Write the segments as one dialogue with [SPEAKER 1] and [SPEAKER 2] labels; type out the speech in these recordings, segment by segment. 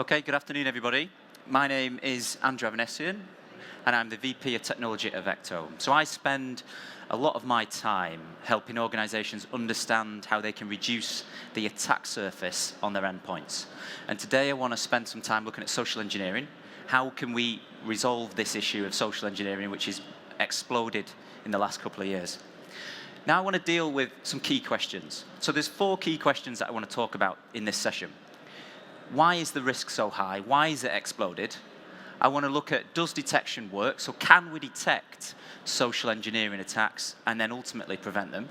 [SPEAKER 1] Okay, good afternoon, everybody. My name is Avanessian, and I'm the VP of Technology at Avecto. So I spend a lot of my time helping organizations understand how they can reduce the attack surface on their endpoints. And today I want to spend some time looking at social engineering. How can we resolve this issue of social engineering, which has exploded in the last couple of years? Now I want to deal with some key questions. So there's 4 key questions that I want to talk about in this session. Why is the risk so high? Why is it exploded? I want to look at, does detection work? So can we detect social engineering attacks and then ultimately prevent them?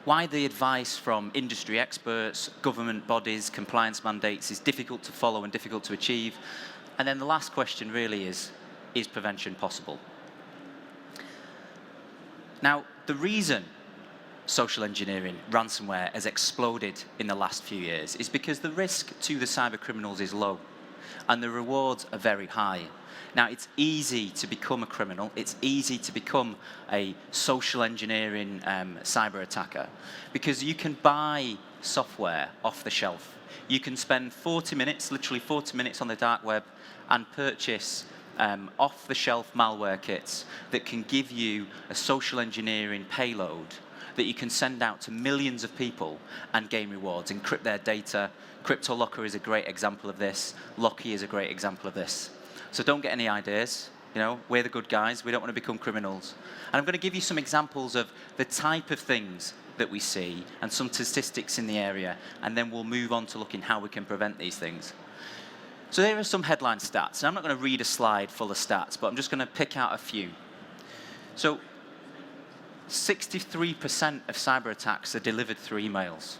[SPEAKER 1] Why the advice from industry experts, government bodies, compliance mandates is difficult to follow and difficult to achieve. And then the last question really is prevention possible? Now, the reason social engineering, ransomware, has exploded in the last few years is because the risk to the cyber criminals is low and the rewards are very high. Now, it's easy to become a criminal. It's easy to become a social engineering cyber attacker because you can buy software off the shelf. You can spend 40 minutes, literally 40 minutes on the dark web and purchase off-the-shelf malware kits that can give you a social engineering payload that you can send out to millions of people and gain rewards, encrypt their data. CryptoLocker is a great example of this. Locky is a great example of this. So don't get any ideas. You know, we're the good guys. We don't want to become criminals. And I'm going to give you some examples of the type of things that we see and some statistics in the area, and then we'll move on to looking how we can prevent these things. So there are some headline stats. And I'm not going to read a slide full of stats, but I'm just going to pick out a few. So 63% of cyber attacks are delivered through emails.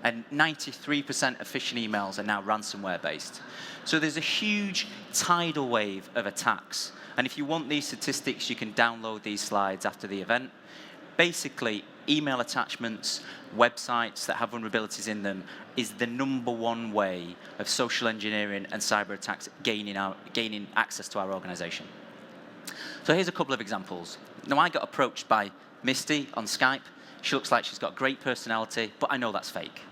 [SPEAKER 1] And 93% of phishing emails are now ransomware based. So there's a huge tidal wave of attacks. And if you want these statistics, you can download these slides after the event. Basically, email attachments, websites that have vulnerabilities in them is the #1 way of social engineering and cyber attacks gaining access to our organization. So here's a couple of examples. Now, I got approached by Misty on Skype. She looks like she's got great personality, but I know that's fake.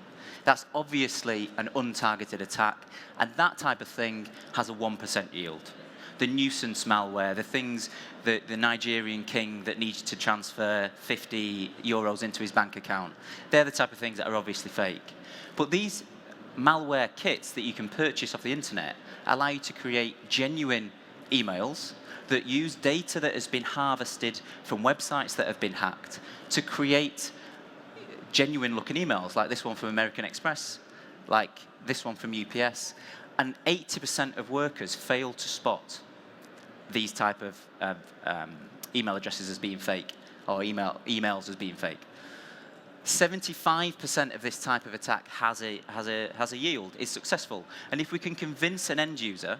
[SPEAKER 1] That's obviously an untargeted attack, and that type of thing has a 1% yield. The nuisance malware, the things that the Nigerian king that needs to transfer 50 euros into his bank account, they're the type of things that are obviously fake. But these malware kits that you can purchase off the internet allow you to create genuine emails that use data that has been harvested from websites that have been hacked to create genuine looking emails, like this one from American Express, like this one from UPS. And 80% of workers fail to spot these type of email addresses as being fake, or emails as being fake. 75% of this type of attack has a yield, is successful. And if we can convince an end user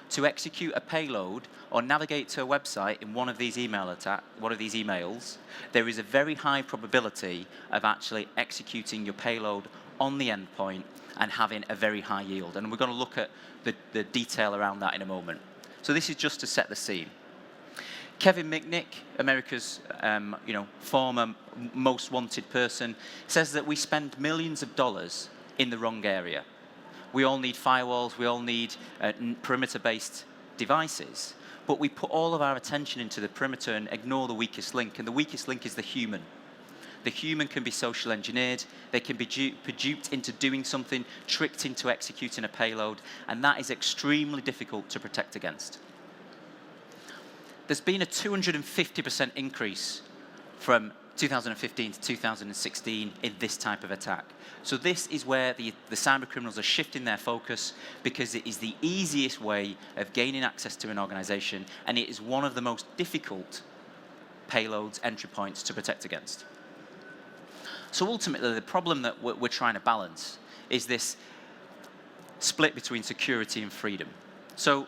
[SPEAKER 1] to execute a payload or navigate to a website in one of these emails, there is a very high probability of actually executing your payload on the endpoint and having a very high yield. And we're going to look at the detail around that in a moment. So this is just to set the scene. Kevin Mitnick, America's former most wanted person, says that we spend millions of dollars in the wrong area. We all need firewalls, we all need perimeter-based devices, but we put all of our attention into the perimeter and ignore the weakest link, and the weakest link is the human. The human can be social engineered, they can be duped into doing something, tricked into executing a payload, and that is extremely difficult to protect against. There's been a 250% increase from 2015 to 2016 in this type of attack. So this is where the cyber criminals are shifting their focus because it is the easiest way of gaining access to an organization, and it is one of the most difficult payloads, entry points to protect against. So ultimately, the problem that we're trying to balance is this split between security and freedom. So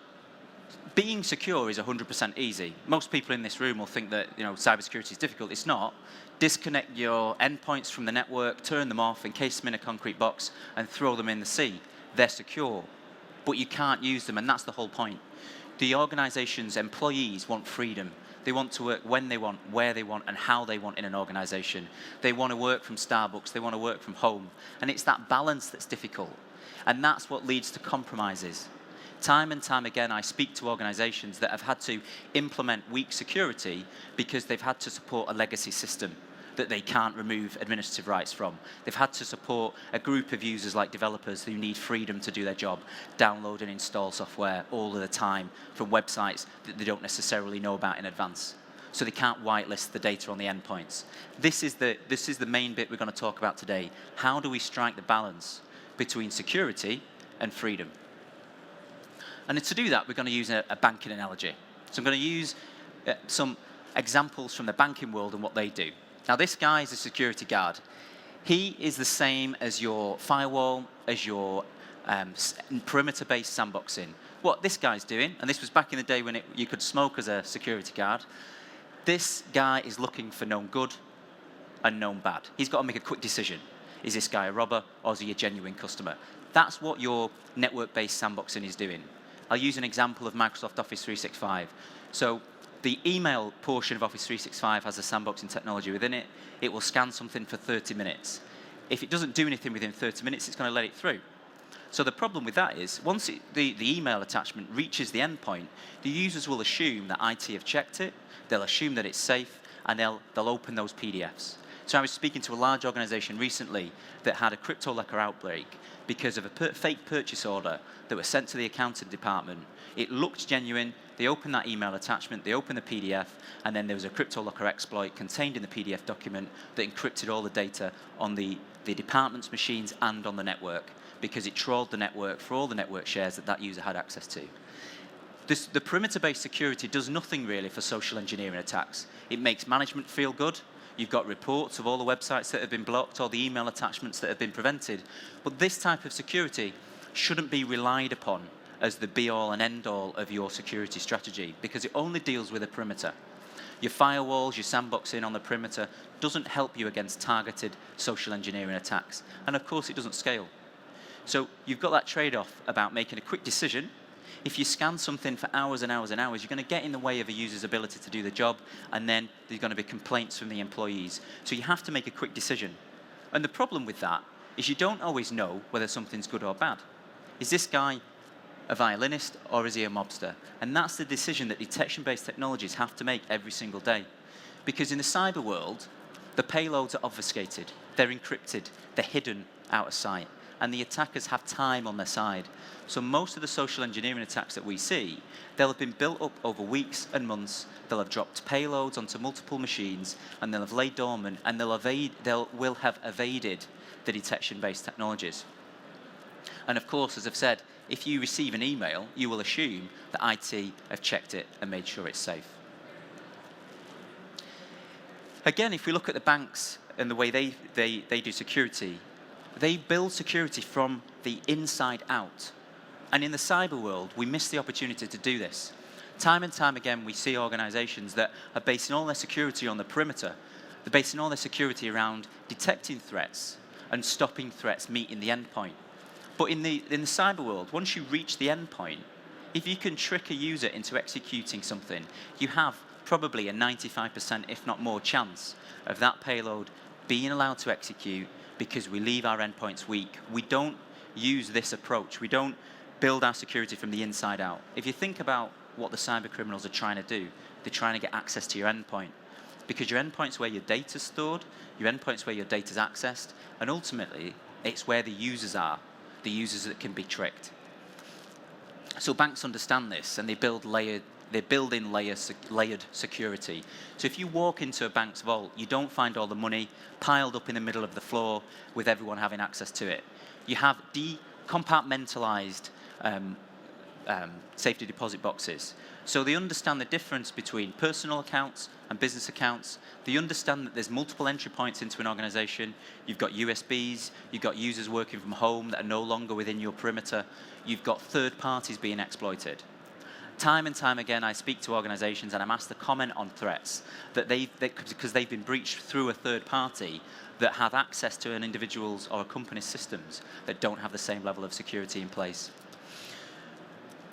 [SPEAKER 1] being secure is 100% easy. Most people in this room will think that cybersecurity is difficult. It's not. Disconnect your endpoints from the network, turn them off, encase them in a concrete box, and throw them in the sea. They're secure, but you can't use them, and that's the whole point. The organization's employees want freedom. They want to work when they want, where they want, and how they want in an organization. They want to work from Starbucks. They want to work from home. And it's that balance that's difficult. And that's what leads to compromises. Time and time again, I speak to organizations that have had to implement weak security because they've had to support a legacy system that they can't remove administrative rights from. They've had to support a group of users like developers who need freedom to do their job, download and install software all of the time from websites that they don't necessarily know about in advance. So they can't whitelist the data on the endpoints. This is the main bit we're going to talk about today. How do we strike the balance between security and freedom? And to do that, we're going to use a banking analogy. So I'm going to use some examples from the banking world and what they do. Now, this guy is a security guard. He is the same as your firewall, as your perimeter-based sandboxing. What this guy's doing, and this was back in the day when you could smoke as a security guard, this guy is looking for known good and known bad. He's got to make a quick decision. Is this guy a robber or is he a genuine customer? That's what your network-based sandboxing is doing. I'll use an example of Microsoft Office 365. So the email portion of Office 365 has a sandboxing technology within it. It will scan something for 30 minutes. If it doesn't do anything within 30 minutes, it's going to let it through. So the problem with that is, once the email attachment reaches the endpoint, the users will assume that IT have checked it, they'll assume that it's safe, and they'll open those PDFs. So I was speaking to a large organization recently that had a crypto locker outbreak because of a fake purchase order that was sent to the accounting department. It looked genuine. They opened that email attachment, they opened the PDF, and then there was a crypto locker exploit contained in the PDF document that encrypted all the data on the department's machines and on the network, because it trawled the network for all the network shares that user had access to. The perimeter-based security does nothing really for social engineering attacks. It makes management feel good. You've got reports of all the websites that have been blocked, all the email attachments that have been prevented. But this type of security shouldn't be relied upon as the be-all and end-all of your security strategy, because it only deals with a perimeter. Your firewalls, your sandboxing on the perimeter doesn't help you against targeted social engineering attacks. And of course, it doesn't scale. So you've got that trade-off about making a quick decision. If you scan something for hours and hours and hours, you're going to get in the way of a user's ability to do the job, and then there's going to be complaints from the employees. So you have to make a quick decision. And the problem with that is you don't always know whether something's good or bad. Is this guy a violinist or is he a mobster? And that's the decision that detection-based technologies have to make every single day. Because in the cyber world, the payloads are obfuscated, they're encrypted, they're hidden out of sight, and the attackers have time on their side. So most of the social engineering attacks that we see, they'll have been built up over weeks and months, they'll have dropped payloads onto multiple machines, and they'll have laid dormant, and will have evaded the detection-based technologies. And of course, as I've said, if you receive an email, you will assume that IT have checked it and made sure it's safe. Again, if we look at the banks and the way they do security, they build security from the inside out. And in the cyber world, we miss the opportunity to do this. Time and time again, we see organizations that are basing all their security on the perimeter. They're basing all their security around detecting threats and stopping threats meeting the endpoint. But in the cyber world, once you reach the endpoint, if you can trick a user into executing something, you have probably a 95%, if not more, chance of that payload being allowed to execute, because we leave our endpoints weak. We don't use this approach. We don't build our security from the inside out. If you think about what the cyber criminals are trying to do, they're trying to get access to your endpoint, because your endpoint's where your data's stored, your endpoint's where your data's accessed, and ultimately, it's where the users are, the users that can be tricked. So banks understand this, and they build in layered security. So if you walk into a bank's vault, you don't find all the money piled up in the middle of the floor with everyone having access to it. You have decompartmentalized safety deposit boxes. So they understand the difference between personal accounts and business accounts. They understand that there's multiple entry points into an organization. You've got USBs, you've got users working from home that are no longer within your perimeter. You've got third parties being exploited. Time and time again, I speak to organizations and I'm asked to comment on threats that because they've been breached through a third party that have access to an individual's or a company's systems that don't have the same level of security in place.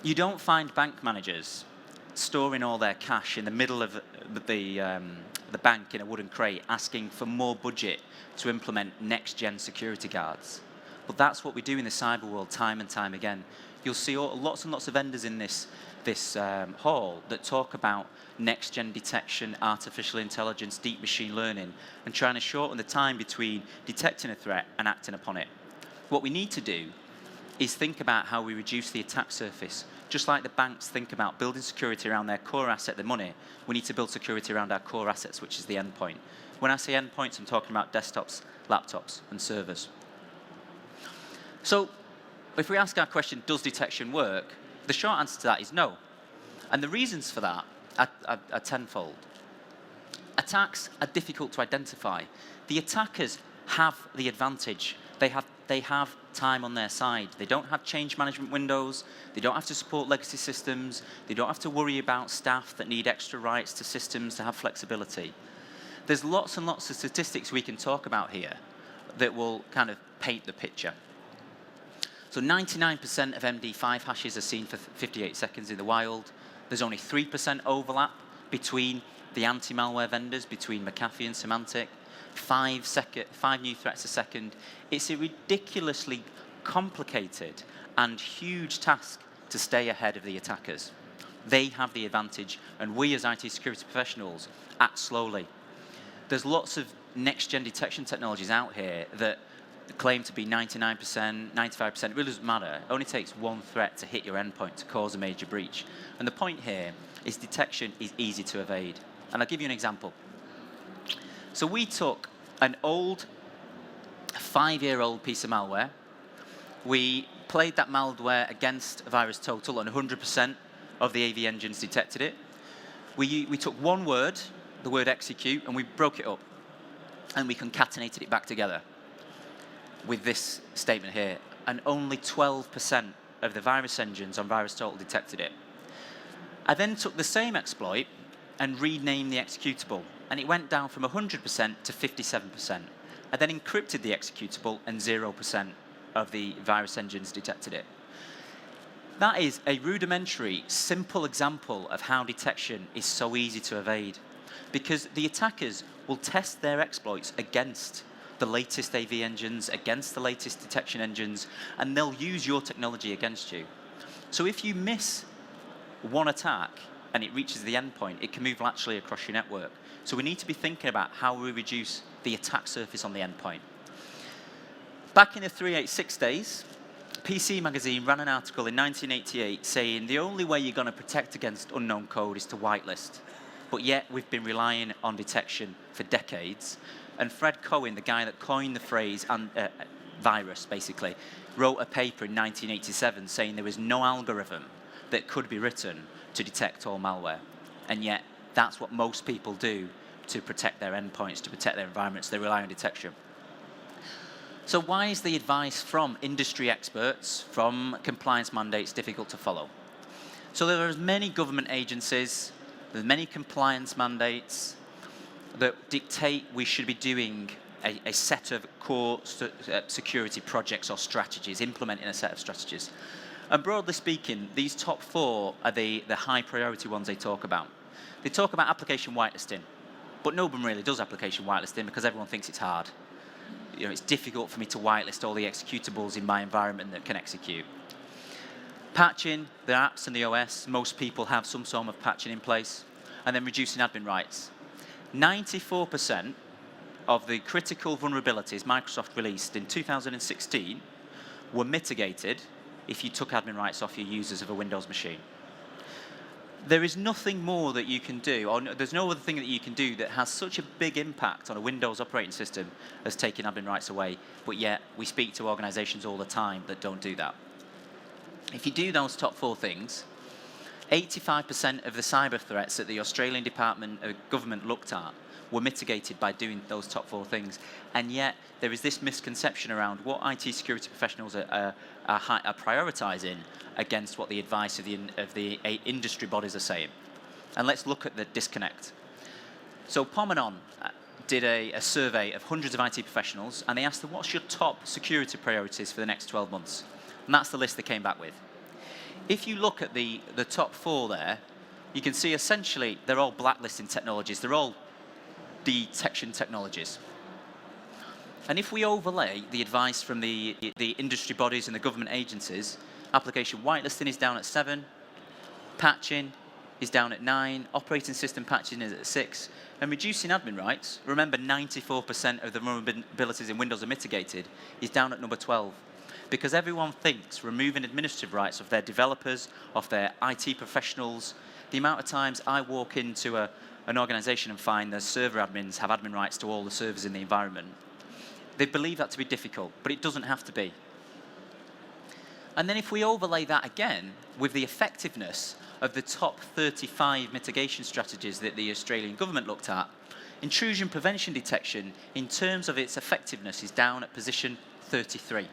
[SPEAKER 1] You don't find bank managers storing all their cash in the middle of the bank in a wooden crate asking for more budget to implement next-gen security guards. But that's what we do in the cyber world time and time again. You'll see lots and lots of vendors in this hall that talk about next-gen detection, artificial intelligence, deep machine learning, and trying to shorten the time between detecting a threat and acting upon it. What we need to do is think about how we reduce the attack surface. Just like the banks think about building security around their core asset, the money, we need to build security around our core assets, which is the endpoint. When I say endpoints, I'm talking about desktops, laptops, and servers. So if we ask our question, does detection work? The short answer to that is no. And the reasons for that are tenfold. Attacks are difficult to identify. The attackers have the advantage. They have time on their side. They don't have change management windows. They don't have to support legacy systems. They don't have to worry about staff that need extra rights to systems to have flexibility. There's lots and lots of statistics we can talk about here that will kind of paint the picture. So 99% of MD5 hashes are seen for 58 seconds in the wild. There's only 3% overlap between the anti-malware vendors, between McAfee and Symantec. 5 new threats a second. It's a ridiculously complicated and huge task to stay ahead of the attackers. They have the advantage, and we as IT security professionals act slowly. There's lots of next-gen detection technologies out here that claim to be 99%, 95%, it really doesn't matter. It only takes one threat to hit your endpoint to cause a major breach. And the point here is detection is easy to evade. And I'll give you an example. So we took an old 5-year-old piece of malware. We played that malware against VirusTotal, and 100% of the AV engines detected it. We took one word, the word execute, and we broke it up. And we concatenated it back together with this statement here, and only 12% of the virus engines on VirusTotal detected it. I then took the same exploit and renamed the executable, and it went down from 100% to 57%. I then encrypted the executable, and 0% of the virus engines detected it. That is a rudimentary, simple example of how detection is so easy to evade, because the attackers will test their exploits against the latest AV engines, against the latest detection engines, and they'll use your technology against you. So if you miss one attack and it reaches the endpoint, it can move laterally across your network. So we need to be thinking about how we reduce the attack surface on the endpoint. Back in the 386 days, PC Magazine ran an article in 1988 saying the only way you're going to protect against unknown code is to whitelist. But yet we've been relying on detection for decades. And Fred Cohen, the guy that coined the phrase virus, basically, wrote a paper in 1987 saying there was no algorithm that could be written to detect all malware. And yet, that's what most people do to protect their endpoints, to protect their environments. They rely on detection. So why is the advice from industry experts, from compliance mandates, difficult to follow? So there are many government agencies, there's many compliance mandates that dictate we should be doing a set of core security projects or strategies, implementing a set of strategies. And broadly speaking, these top 4 are the high priority ones they talk about. They talk about application whitelisting, but no one really does application whitelisting because everyone thinks it's hard. You know, it's difficult for me to whitelist all the executables in my environment that can execute. Patching the apps and the OS, most people have some form of patching in place, and then reducing admin rights. 94% of the critical vulnerabilities Microsoft released in 2016 were mitigated if you took admin rights off your users of a Windows machine. There is nothing more that you can do, or there's no other thing that you can do that has such a big impact on a Windows operating system as taking admin rights away, but yet we speak to organizations all the time that don't do that. If you do those top 4 things, 85% of the cyber threats that the Australian Department of Government looked at were mitigated by doing those top 4 things. And yet, there is this misconception around what IT security professionals are prioritizing against what the advice of the industry bodies are saying. And let's look at the disconnect. So Pomenon did a survey of hundreds of IT professionals, and they asked them, what's your top security priorities for the next 12 months? And that's the list they came back with. If you look at the top 4 there, you can see essentially they're all blacklisting technologies. They're all detection technologies. And if we overlay the advice from the industry bodies and the government agencies, application whitelisting is down at 7, patching is down at 9, operating system patching is at 6, and reducing admin rights, remember 94% of the vulnerabilities in Windows are mitigated, is down at number 12. Because everyone thinks removing administrative rights of their developers, of their IT professionals, the amount of times I walk into an organization and find their server admins have admin rights to all the servers in the environment. They believe that to be difficult, but it doesn't have to be. And then if we overlay that again with the effectiveness of the top 35 mitigation strategies that the Australian government looked at, intrusion prevention detection, in terms of its effectiveness, is down at position 33.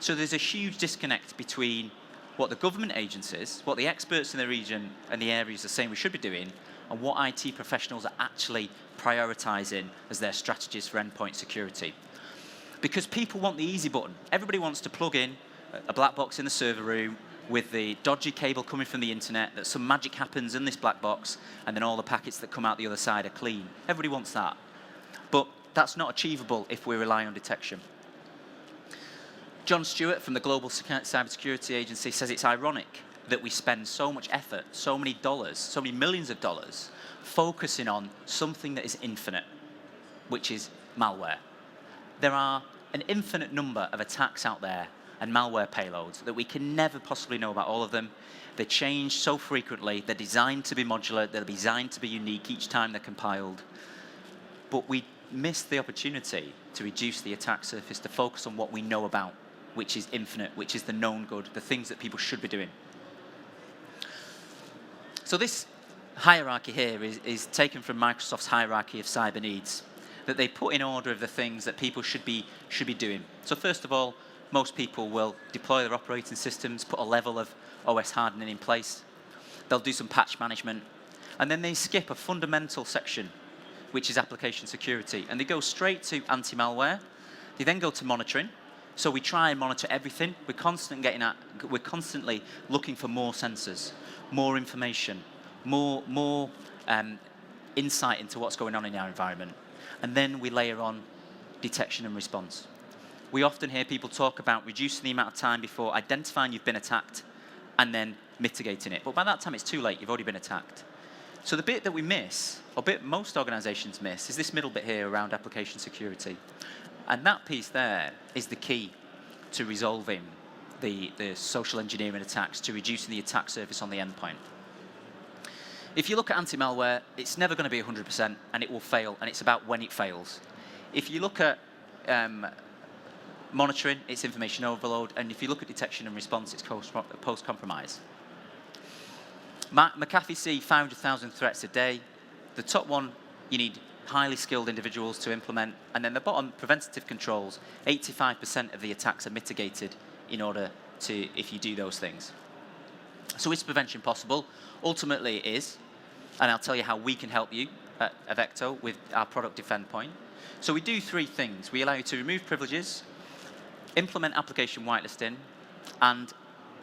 [SPEAKER 1] So there's a huge disconnect between what the government agencies, what the experts in the region and the areas are saying we should be doing, and what IT professionals are actually prioritizing as their strategies for endpoint security. Because people want the easy button. Everybody wants to plug in a black box in the server room with the dodgy cable coming from the internet, that some magic happens in this black box, and then all the packets that come out the other side are clean. Everybody wants that. But that's not achievable if we rely on detection. John Stewart from the Global Cybersecurity Agency says it's ironic that we spend so much effort, so many dollars, so many millions of dollars, focusing on something that is infinite, which is malware. There are an infinite number of attacks out there and malware payloads that we can never possibly know about all of them. They change so frequently, they're designed to be modular, they're designed to be unique each time they're compiled. But we miss the opportunity to reduce the attack surface, to focus on what we know about, which is infinite, which is the known good, the things that people should be doing. So this hierarchy here is taken from Microsoft's hierarchy of cyber needs, that they put in order of the things that people should be doing. So first of all, most people will deploy their operating systems, put a level of OS hardening in place. They'll do some patch management. And then they skip a fundamental section, which is application security. And they go straight to anti-malware. They then go to monitoring. So we try and monitor everything. We're constantly looking for more sensors, more information, more insight into what's going on in our environment. And then we layer on detection and response. We often hear people talk about reducing the amount of time before identifying you've been attacked and then mitigating it. But by that time, it's too late. You've already been attacked. So the bit that we miss, or bit most organizations miss, is this middle bit here around application security. And that piece there is the key to resolving the social engineering attacks, to reducing the attack surface on the endpoint. If you look at anti-malware, it's never going to be 100%, and it will fail, and it's about when it fails. If you look at monitoring, it's information overload, and if you look at detection and response, it's post-compromise. McAfee see 500,000 threats a day. The top one, you need highly skilled individuals to implement, and then the bottom, preventative controls, 85% of the attacks are mitigated in order to, if you do those things. So is prevention possible? Ultimately it is, and I'll tell you how we can help you at Avecto with our product Defend Point. So we do 3 things. We allow you to remove privileges, implement application whitelisting, and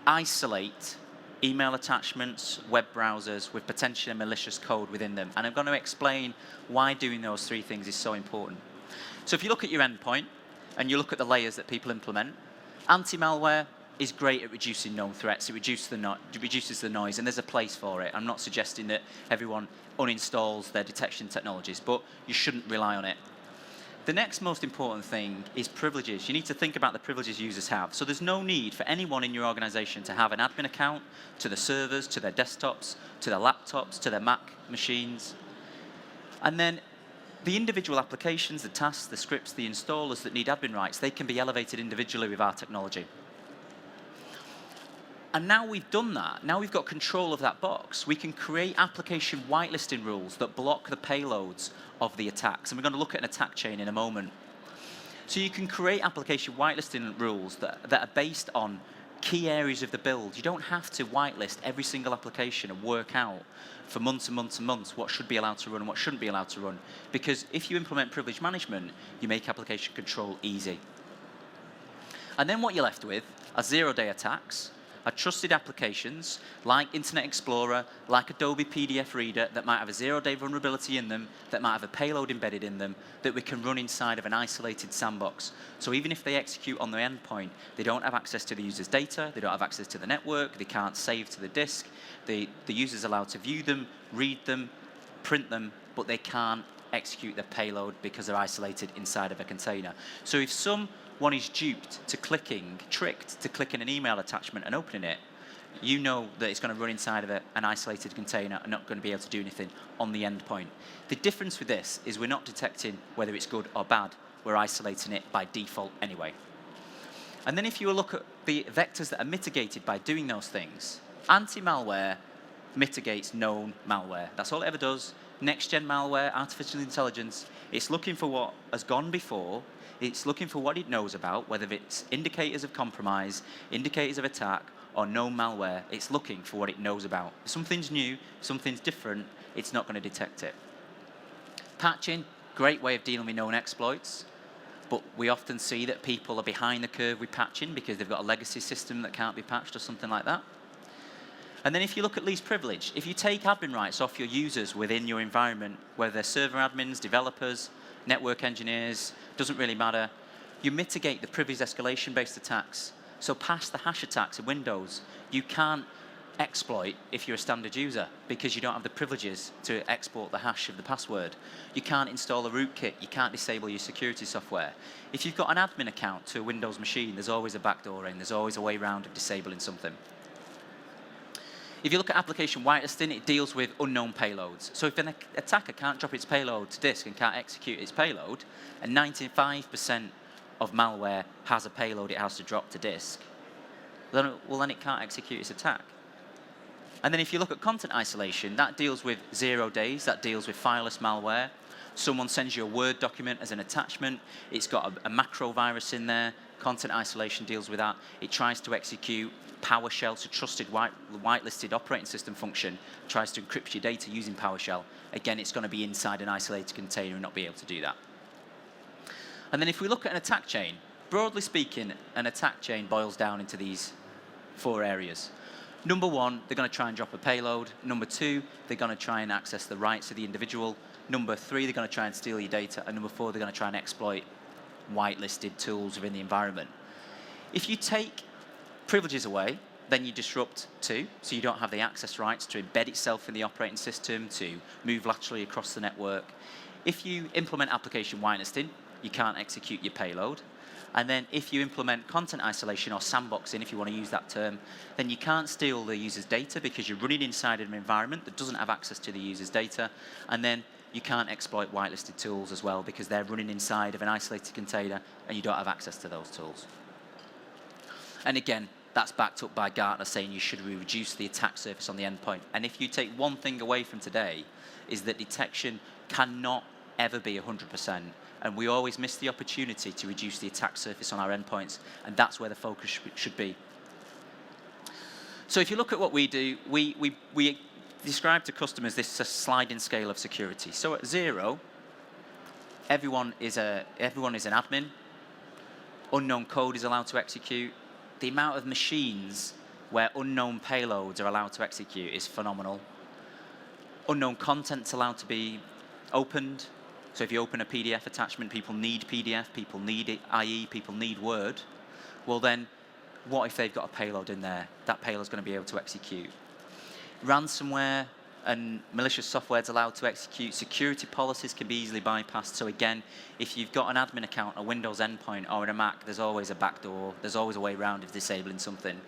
[SPEAKER 1] isolate email attachments, web browsers with potentially malicious code within them. And I'm going to explain why doing those 3 things is so important. So if you look at your endpoint and you look at the layers that people implement, anti-malware is great at reducing known threats. It reduces the noise, and there's a place for it. I'm not suggesting that everyone uninstalls their detection technologies, but you shouldn't rely on it. The next most important thing is privileges. You need to think about the privileges users have. So there's no need for anyone in your organization to have an admin account to the servers, to their desktops, to their laptops, to their Mac machines. And then the individual applications, the tasks, the scripts, the installers that need admin rights, they can be elevated individually with our technology. And now we've done that, now we've got control of that box, we can create application whitelisting rules that block the payloads of the attacks. And we're going to look at an attack chain in a moment. So you can create application whitelisting rules that are based on key areas of the build. You don't have to whitelist every single application and work out for months and months and months what should be allowed to run and what shouldn't be allowed to run. Because if you implement privilege management, you make application control easy. And then what you're left with are zero-day attacks, are trusted applications like Internet Explorer, like Adobe PDF Reader, that might have a zero-day vulnerability in them, that might have a payload embedded in them, that we can run inside of an isolated sandbox. So even if they execute on the endpoint, they don't have access to the user's data, they don't have access to the network, they can't save to the disk, the user's allowed to view them, read them, print them, but they can't execute the payload because they're isolated inside of a container. So if someone is tricked to clicking an email attachment and opening it, you know that it's going to run inside of an isolated container and not going to be able to do anything on the endpoint. The difference with this is we're not detecting whether it's good or bad, we're isolating it by default anyway. And then if you look at the vectors that are mitigated by doing those things, anti-malware mitigates known malware. That's all it ever does. Next-gen malware, artificial intelligence, it's looking for what has gone before, it's looking for what it knows about, whether it's indicators of compromise, indicators of attack, or known malware, it's looking for what it knows about. If something's new, something's different, it's not going to detect it. Patching, great way of dealing with known exploits, but we often see that people are behind the curve with patching because they've got a legacy system that can't be patched or something like that. And then if you look at least privilege, if you take admin rights off your users within your environment, whether they're server admins, developers, network engineers, doesn't really matter, you mitigate the privilege escalation-based attacks. So past the hash attacks in Windows, you can't exploit if you're a standard user because you don't have the privileges to export the hash of the password. You can't install a rootkit, you can't disable your security software. If you've got an admin account to a Windows machine, there's always a backdoor in, there's always a way around of disabling something. If you look at application whitelisting, it deals with unknown payloads. So if an attacker can't drop its payload to disk and can't execute its payload, and 95% of malware has a payload it has to drop to disk, then it can't execute its attack. And then if you look at content isolation, that deals with 0 days, that deals with fileless malware. Someone sends you a Word document as an attachment, it's got a macro virus in there, content isolation deals with that. It tries to execute PowerShell, so trusted whitelisted operating system function, tries to encrypt your data using PowerShell. Again, it's going to be inside an isolated container and not be able to do that. And then if we look at an attack chain, broadly speaking, an attack chain boils down into these 4 areas. Number 1, they're going to try and drop a payload. Number 2, they're going to try and access the rights of the individual. Number 3, they're going to try and steal your data. And number 4, they're going to try and exploit whitelisted tools within the environment. If you take privileges away, then you disrupt 2, so you don't have the access rights to embed itself in the operating system, to move laterally across the network. If you implement application whitelisting, you can't execute your payload. And then if you implement content isolation or sandboxing, if you want to use that term, then you can't steal the user's data because you're running inside an environment that doesn't have access to the user's data. And then you can't exploit whitelisted tools as well because they're running inside of an isolated container and you don't have access to those tools. And again, that's backed up by Gartner saying you should reduce the attack surface on the endpoint. And if you take one thing away from today, is that detection cannot ever be 100%. And we always miss the opportunity to reduce the attack surface on our endpoints. And that's where the focus should be. So if you look at what we do, we describe to customers this sliding scale of security. So at 0, everyone is an admin. Unknown code is allowed to execute. The amount of machines where unknown payloads are allowed to execute is phenomenal. Unknown content's allowed to be opened. So if you open a PDF attachment, people need PDF, people need IE, people need Word. Well then, what if they've got a payload in there? That payload's going to be able to execute. Ransomware and malicious software is allowed to execute. Security policies can be easily bypassed. So again, if you've got an admin account, a Windows endpoint, or in a Mac, there's always a backdoor. There's always a way around of disabling something.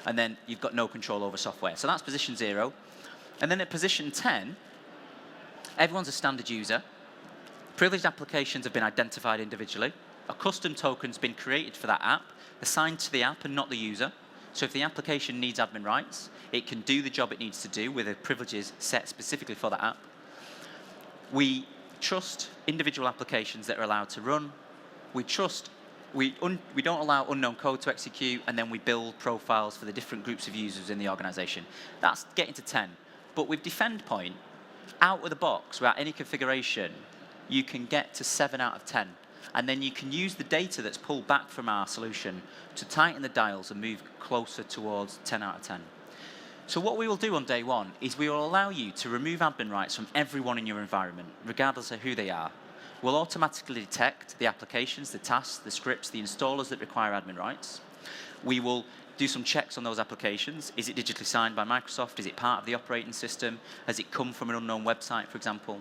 [SPEAKER 1] And then you've got no control over software. So that's position 0. And then at position 10, everyone's a standard user. Privileged applications have been identified individually. A custom token's been created for that app, assigned to the app and not the user. So if the application needs admin rights, it can do the job it needs to do with the privileges set specifically for that app. We trust individual applications that are allowed to run. We don't allow unknown code to execute, and then we build profiles for the different groups of users in the organization. That's getting to 10. But with Defend Point, out of the box, without any configuration, you can get to 7 out of 10. And then you can use the data that's pulled back from our solution to tighten the dials and move closer towards 10 out of 10. So what we will do on day one is we will allow you to remove admin rights from everyone in your environment, regardless of who they are. We'll automatically detect the applications, the tasks, the scripts, the installers that require admin rights. We will do some checks on those applications. Is it digitally signed by Microsoft? Is it part of the operating system? Has it come from an unknown website, for example?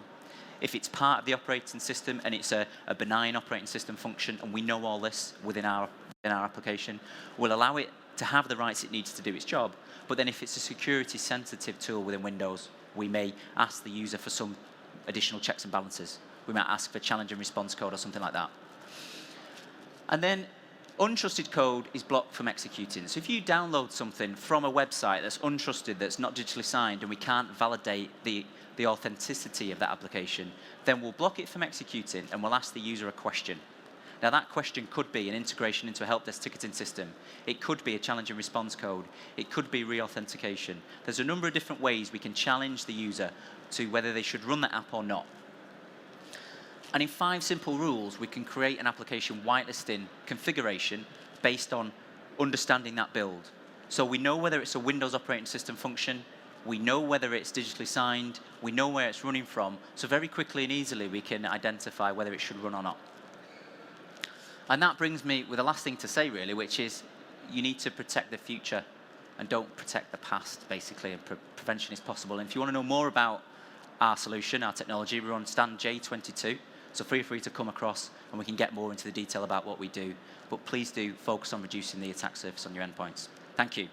[SPEAKER 1] If it's part of the operating system and it's a benign operating system function, and we know all this within our application, we'll allow it to have the rights it needs to do its job. But then if it's a security-sensitive tool within Windows, we may ask the user for some additional checks and balances. We might ask for challenge and response code or something like that. And then untrusted code is blocked from executing. So if you download something from a website that's untrusted, that's not digitally signed, and we can't validate the authenticity of that application, then we'll block it from executing and we'll ask the user a question. Now that question could be an integration into a help desk ticketing system. It could be a challenge and response code. It could be re-authentication. There's a number of different ways we can challenge the user to whether they should run the app or not. And in 5 simple rules, we can create an application whitelisting configuration based on understanding that build. So we know whether it's a Windows operating system function, we know whether it's digitally signed, we know where it's running from, so very quickly and easily we can identify whether it should run or not. And that brings me with the last thing to say, really, which is you need to protect the future and don't protect the past, basically, and prevention is possible. And if you want to know more about our solution, our technology, we're on stand J22, so feel free to come across and we can get more into the detail about what we do. But please do focus on reducing the attack surface on your endpoints. Thank you.